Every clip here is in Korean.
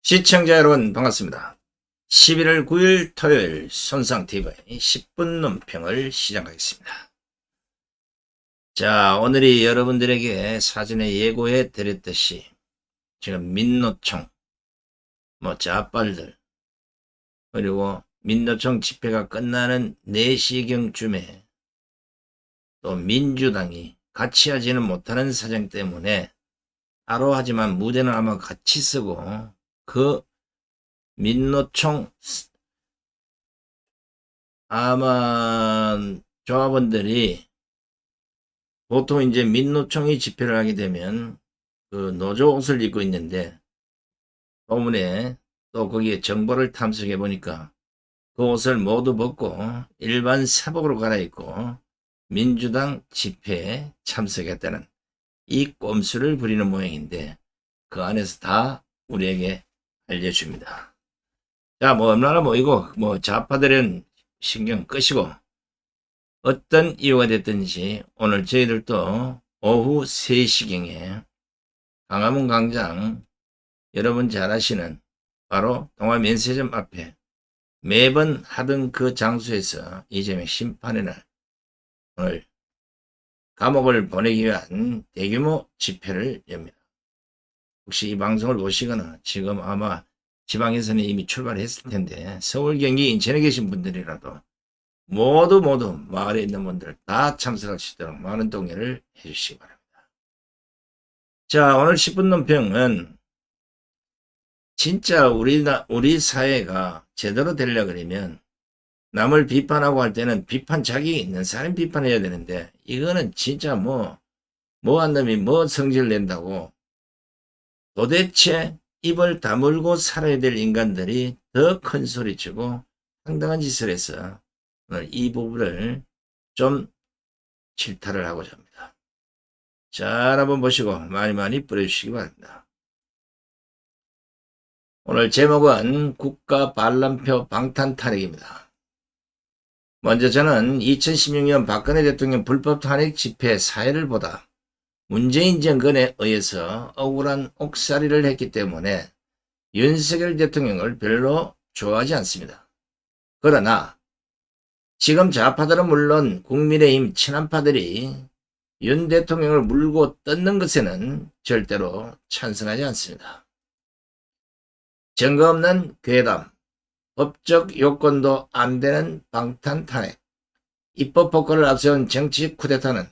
시청자 여러분 반갑습니다. 11월 9일 토요일 손상TV 10분 논평을 시작하겠습니다. 자, 오늘이 여러분들에게 사전에 예고해 드렸듯이 지금 민노총, 자빨들, 그리고 민노총 집회가 끝나는 4시경쯤에 또 민주당이 같이 하지는 못하는 사정 때문에 따로 하지만 무대는 아마 같이 쓰고 그 민노총 아마 조합원들이 보통 이제 민노총이 집회를 하게 되면 그 노조 옷을 입고 있는데 소문에 또 거기에 정보를 탐색해 보니까 그 옷을 모두 벗고 일반 사복으로 갈아입고 민주당 집회에 참석했다는 이 꼼수를 부리는 모양인데 그 안에서 다 우리에게 알려줍니다. 자, 얼마나 모이고, 좌파들은 신경 끄시고, 어떤 이유가 됐든지, 오늘 저희들도 오후 3시경에 광화문 광장, 여러분 잘 아시는, 바로 동아면세점 앞에 매번 하던 그 장소에서 이재명 심판의 날, 오늘 감옥을 보내기 위한 대규모 집회를 엽니다. 혹시 이 방송을 보시거나 지금 아마 지방에서는 이미 출발했을 텐데 서울, 경기, 인천에 계신 분들이라도 모두 마을에 있는 분들 다 참석할 수 있도록 많은 동의를 해주시기 바랍니다. 자, 오늘 10분 논평은 진짜 우리 사회가 제대로 되려고 그러면 남을 비판하고 할 때는 비판 자격이 있는 사람 비판해야 되는데 이거는 진짜 한 놈이 성질 낸다고 도대체 입을 다물고 살아야 될 인간들이 더 큰 소리치고 황당한 짓을 해서 오늘 이 부분을 좀 질타를 하고자 합니다. 잘 한번 보시고 많이 뿌려주시기 바랍니다. 오늘 제목은 국가 반란표 방탄 탄핵입니다. 먼저 저는 2016년 박근혜 대통령 불법 탄핵 집회 사회를 보다 문재인 정권에 의해서 억울한 옥살이를 했기 때문에 윤석열 대통령을 별로 좋아하지 않습니다. 그러나 지금 좌파들은 물론 국민의힘 친한파들이 윤 대통령을 물고 뜯는 것에는 절대로 찬성하지 않습니다. 증거 없는 괴담, 법적 요건도 안 되는 방탄 탄핵, 입법 폭거를 앞세운 정치 쿠데타는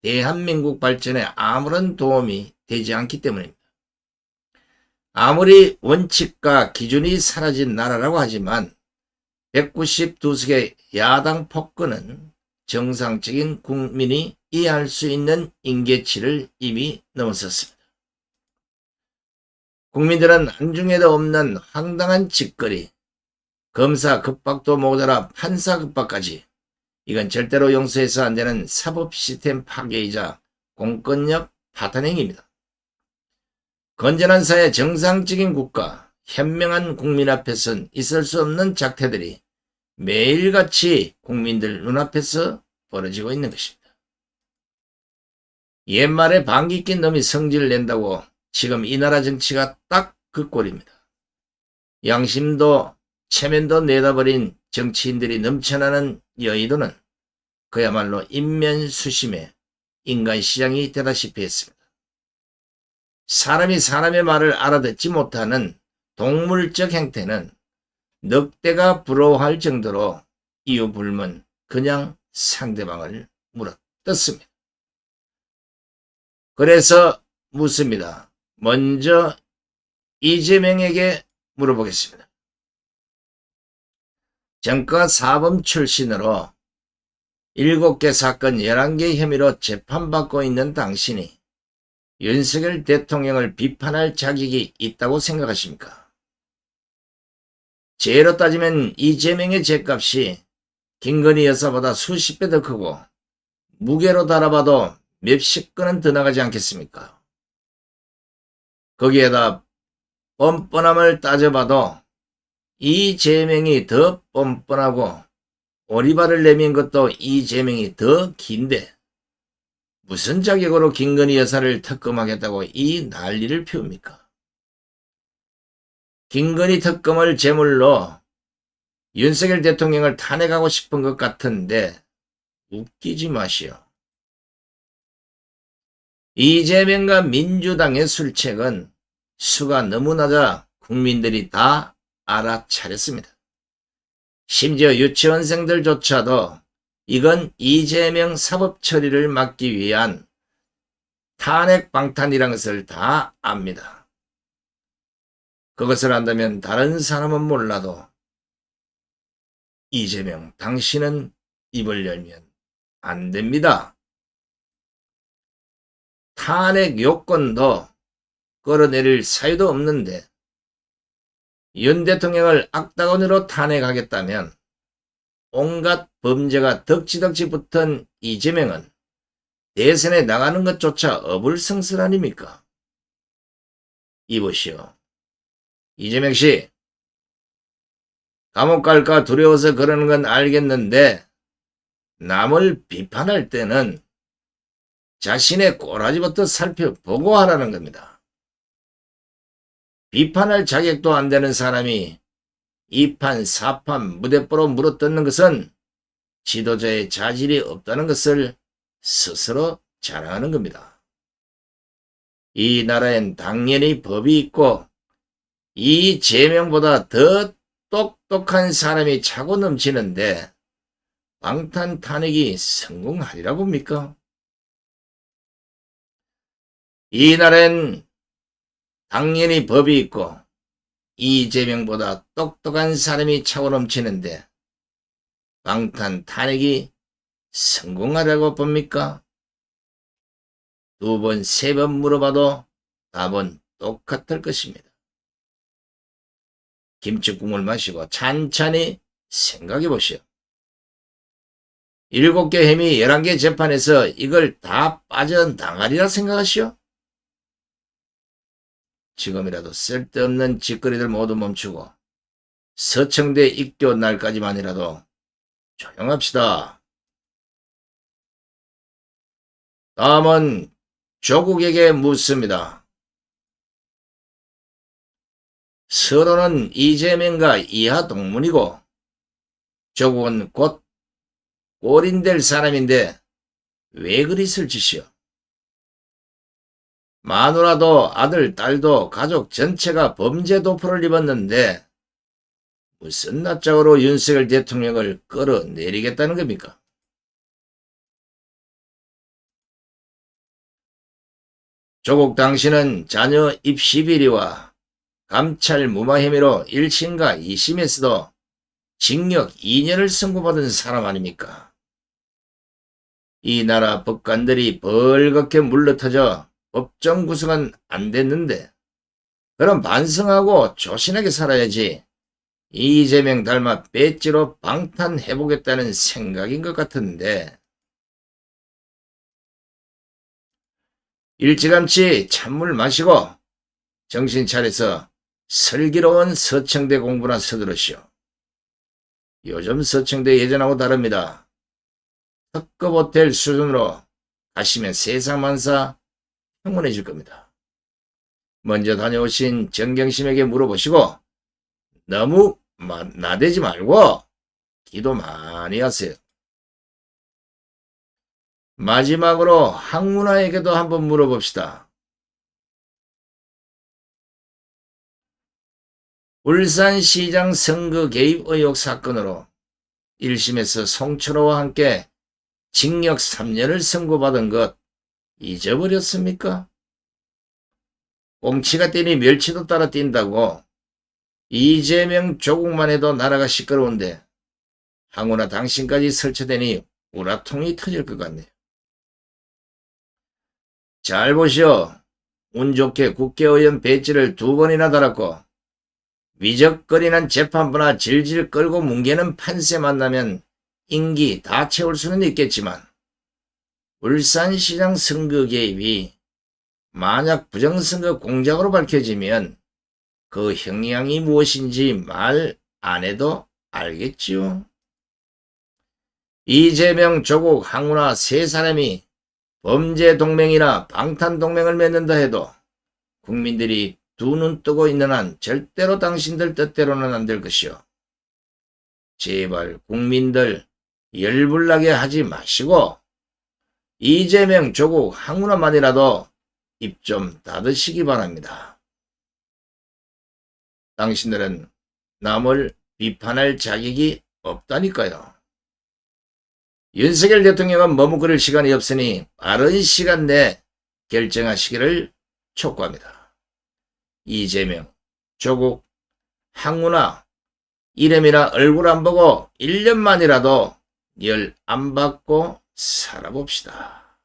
대한민국 발전에 아무런 도움이 되지 않기 때문입니다. 아무리 원칙과 기준이 사라진 나라라고 하지만 192석의 야당 폭거는 정상적인 국민이 이해할 수 있는 임계치를 이미 넘어섰습니다. 국민들은 안중에도 없는 황당한 짓거리, 검사 급박도 모자라 판사 급박까지 이건 절대로 용서해서 안 되는 사법 시스템 파괴이자 공권력 파탄행위입니다. 건전한 사회, 정상적인 국가, 현명한 국민 앞에선 있을 수 없는 작태들이 매일같이 국민들 눈앞에서 벌어지고 있는 것입니다. 옛말에 방귀 낀 놈이 성질을 낸다고 지금 이 나라 정치가 딱 그 꼴입니다. 양심도 체면도 내다버린 정치인들이 넘쳐나는 여의도는 그야말로 인면수심의 인간시장이 되다시피 했습니다. 사람이 사람의 말을 알아듣지 못하는 동물적 행태는 늑대가 부러워할 정도로 이유불문 그냥 상대방을 물어뜯습니다. 그래서 묻습니다. 먼저 이재명에게 물어보겠습니다. 정가 사범 출신으로 7개 사건 11개 혐의로 재판받고 있는 당신이 윤석열 대통령을 비판할 자격이 있다고 생각하십니까? 죄로 따지면 이재명의 죄값이 김건희 여사보다 수십 배 더 크고 무게로 달아봐도 몇십 건은 더 나가지 않겠습니까? 거기에다 뻔뻔함을 따져봐도 이재명이 더 뻔뻔하고 오리발을 내민 것도 이재명이 더 긴데 무슨 자격으로 김건희 여사를 특검하겠다고 이 난리를 피웁니까? 김건희 특검을 제물로 윤석열 대통령을 탄핵하고 싶은 것 같은데 웃기지 마시오. 이재명과 민주당의 술책은 수가 너무 낮아 국민들이 다 알아차렸습니다. 심지어 유치원생들조차도 이건 이재명 사법 처리를 막기 위한 탄핵 방탄이라는 것을 다 압니다. 그것을 안다면 다른 사람은 몰라도 이재명 당신은 입을 열면 안 됩니다. 탄핵 요건도 끌어내릴 사유도 없는데 윤 대통령을 악당원으로 탄핵하겠다면 온갖 범죄가 덕지덕지 붙은 이재명은 대선에 나가는 것조차 어불성설 아닙니까? 이보시오. 이재명 씨, 감옥 갈까 두려워서 그러는 건 알겠는데 남을 비판할 때는 자신의 꼬라지부터 살펴보고 하라는 겁니다. 비판할 자격도 안 되는 사람이 2판, 4판 무대뽀로 물어뜯는 것은 지도자의 자질이 없다는 것을 스스로 자랑하는 겁니다. 이 나라엔 당연히 법이 있고 이재명보다 더 똑똑한 사람이 차고 넘치는데 방탄 탄핵이 성공하리라 봅니까? 이 나라엔 당연히 법이 있고 이재명보다 똑똑한 사람이 차고 넘치는데 방탄 탄핵이 성공하라고 봅니까? 2번, 3번 물어봐도 답은 똑같을 것입니다. 김치국물 마시고 찬찬히 생각해 보시오. 7개 혐의 11개 재판에서 이걸 다 빠져나가리라 생각하시오? 지금이라도 쓸데없는 짓거리들 모두 멈추고 서청대 입교 날까지만이라도 조용합시다. 다음은 조국에게 묻습니다. 서로는 이재명과 이하 동문이고 조국은 곧 꼴인될 사람인데 왜 그리 설치시오? 마누라도 아들, 딸도 가족 전체가 범죄 도포를 입었는데 무슨 낯짝으로 윤석열 대통령을 끌어내리겠다는 겁니까? 조국 당신은 자녀 입시 비리와 감찰 무마 혐의로 1심과 2심에서도 징역 2년을 선고받은 사람 아닙니까? 이 나라 법관들이 벌겋게 물러터져 법정 구성은 안 됐는데 그럼 반성하고 조신하게 살아야지 이재명 닮아 배지로 방탄해보겠다는 생각인 것 같은데 일찌감치 찬물 마시고 정신 차려서 슬기로운 서청대 공부나 서두르시오. 요즘 서청대 예전하고 다릅니다. 특급 호텔 수준으로 가시면 세상만사 평온해질 겁니다. 먼저 다녀오신 정경심에게 물어보시고 너무 나대지 말고 기도 많이 하세요. 마지막으로 항문화에게도 한번 물어봅시다. 울산시장 선거 개입 의혹 사건으로 1심에서 송철호와 함께 징역 3년을 선고받은 것 잊어버렸습니까? 꽁치가 뛰니 멸치도 따라 뛴다고 이재명 조국만 해도 나라가 시끄러운데 항우나 당신까지 설치되니 우라통이 터질 것 같네요. 잘 보시오. 운 좋게 국회의원 배지를 2번이나 달았고 위적거리는 재판부나 질질 끌고 뭉개는 판세 만나면 임기 다 채울 수는 있겠지만 울산시장 선거 개입이 만약 부정선거 공작으로 밝혀지면 그 형량이 무엇인지 말 안 해도 알겠지요. 이재명, 조국, 항우나 세 사람이 범죄 동맹이나 방탄 동맹을 맺는다 해도 국민들이 두 눈 뜨고 있는 한 절대로 당신들 뜻대로는 안 될 것이오. 제발 국민들 열불나게 하지 마시고 이재명, 조국, 한군화만이라도 입 좀 닫으시기 바랍니다. 당신들은 남을 비판할 자격이 없다니까요. 윤석열 대통령은 머뭇거릴 시간이 없으니 빠른 시간 내에 결정하시기를 촉구합니다. 이재명, 조국, 한군화 이름이나 얼굴 안 보고 1년만이라도 열 안 받고 살아봅시다.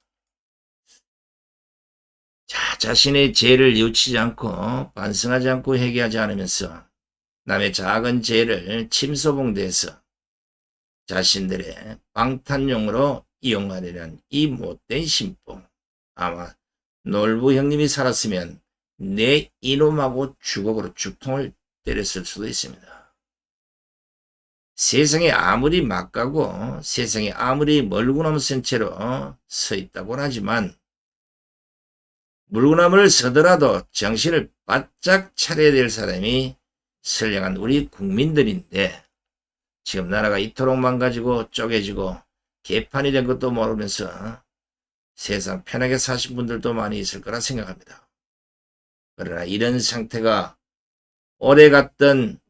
자, 자신의 죄를 뉘우치지 않고 반성하지 않고 회개하지 않으면서 남의 작은 죄를 침소봉대해서 자신들의 방탄용으로 이용하려는 이 못된 신봉. 아마 놀부 형님이 살았으면 내 이놈하고 주걱으로 죽통을 때렸을 수도 있습니다. 세상에 아무리 막가고 세상에 아무리 멀구나무 센 채로 서 있다고는 하지만 물구나무를 서더라도 정신을 바짝 차려야 될 사람이 선량한 우리 국민들인데 지금 나라가 이토록 망가지고 쪼개지고 개판이 된 것도 모르면서 세상 편하게 사신 분들도 많이 있을 거라 생각합니다. 그러나 이런 상태가 오래 갔던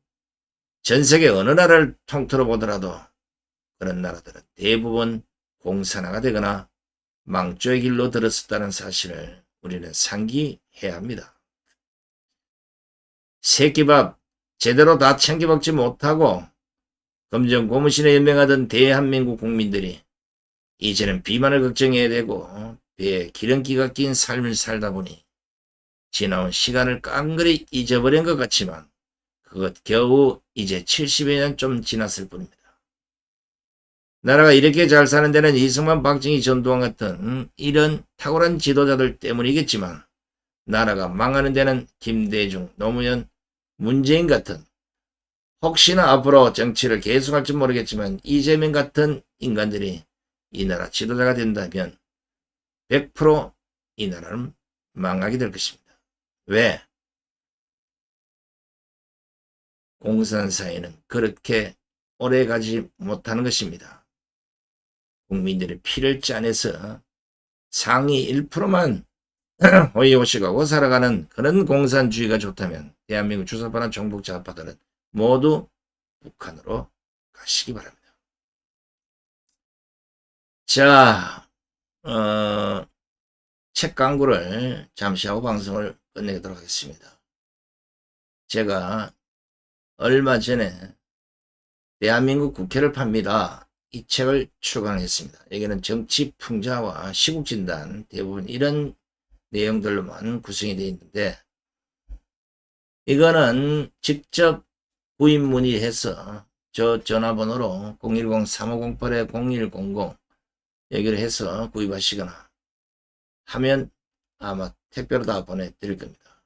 전 세계 어느 나라를 통틀어 보더라도 그런 나라들은 대부분 공산화가 되거나 망조의 길로 들었었다는 사실을 우리는 상기해야 합니다. 새끼밥 제대로 다 챙겨 먹지 못하고 검정 고무신에 연명하던 대한민국 국민들이 이제는 비만을 걱정해야 되고 배에 기름기가 낀 삶을 살다 보니 지나온 시간을 깡그리 잊어버린 것 같지만 그것 겨우 이제 70여 년 좀 지났을 뿐입니다. 나라가 이렇게 잘 사는 데는 이승만, 박정희, 전두환 같은 이런 탁월한 지도자들 때문이겠지만 나라가 망하는 데는 김대중, 노무현, 문재인 같은 혹시나 앞으로 정치를 계속할지 모르겠지만 이재명 같은 인간들이 이 나라 지도자가 된다면 100% 이 나라는 망하게 될 것입니다. 왜? 공산사회는 그렇게 오래가지 못하는 것입니다. 국민들의 피를 짜내서 상위 1%만 호의호식하고 살아가는 그런 공산주의가 좋다면 대한민국 주사파나 종북 좌파들은 모두 북한으로 가시기 바랍니다. 자, 책 광고를 잠시 하고 방송을 끝내도록 하겠습니다. 제가 얼마 전에 대한민국 국회를 팝니다. 이 책을 출간했습니다. 여기는 정치 풍자와 시국진단 대부분 이런 내용들로만 구성이 되어 있는데 이거는 직접 구입 문의해서 저 전화번호로 010-3508-0100 여기를 해서 구입하시거나 하면 아마 택배로 다 보내드릴 겁니다.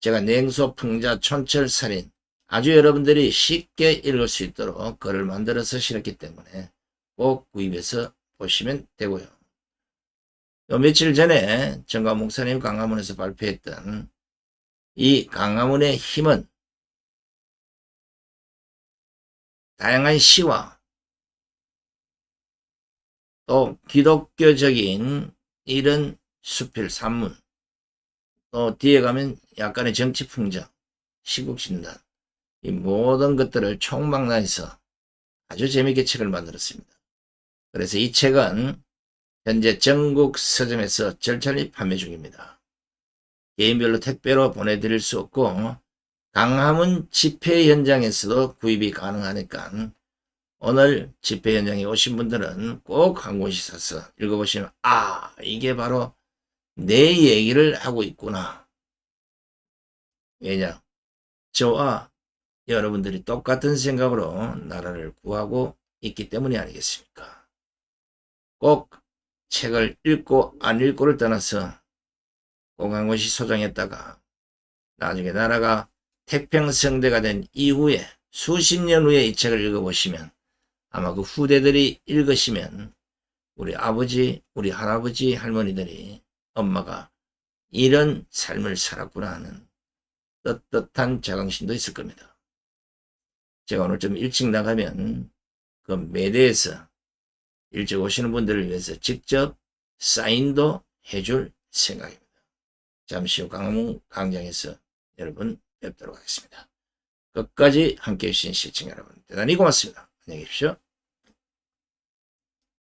제가 냉소, 풍자, 촌철살인 아주 여러분들이 쉽게 읽을 수 있도록 글을 만들어서 실었기 때문에 꼭 구입해서 보시면 되고요. 며칠 전에 정가 목사님 강화문에서 발표했던 이 강화문의 힘은 다양한 시와 또 기독교적인 이런 수필 산문 또 뒤에 가면 약간의 정치 풍자, 시국진단 이 모든 것들을 총망라해서 아주 재미있게 책을 만들었습니다. 그래서 이 책은 현재 전국 서점에서 절찬리 판매 중입니다. 개인별로 택배로 보내드릴 수 없고 강화문 집회 현장에서도 구입이 가능하니까 오늘 집회 현장에 오신 분들은 꼭 한 권씩 사서 읽어보시면 아 이게 바로 내 얘기를 하고 있구나. 왜냐? 저와 여러분들이 똑같은 생각으로 나라를 구하고 있기 때문이 아니겠습니까? 꼭 책을 읽고 안 읽고를 떠나서 꼭 한 권씩 소장했다가 나중에 나라가 태평성대가 된 이후에 수십 년 후에 이 책을 읽어보시면 아마 그 후대들이 읽으시면 우리 아버지, 우리 할아버지, 할머니들이 엄마가 이런 삶을 살았구나 하는 떳떳한 자긍심도 있을 겁니다. 제가 오늘 좀 일찍 나가면 그 매대에서 일찍 오시는 분들을 위해서 직접 사인도 해줄 생각입니다. 잠시 후 광장에서 여러분 뵙도록 하겠습니다. 끝까지 함께해 주신 시청자 여러분 대단히 고맙습니다. 안녕히 계십시오.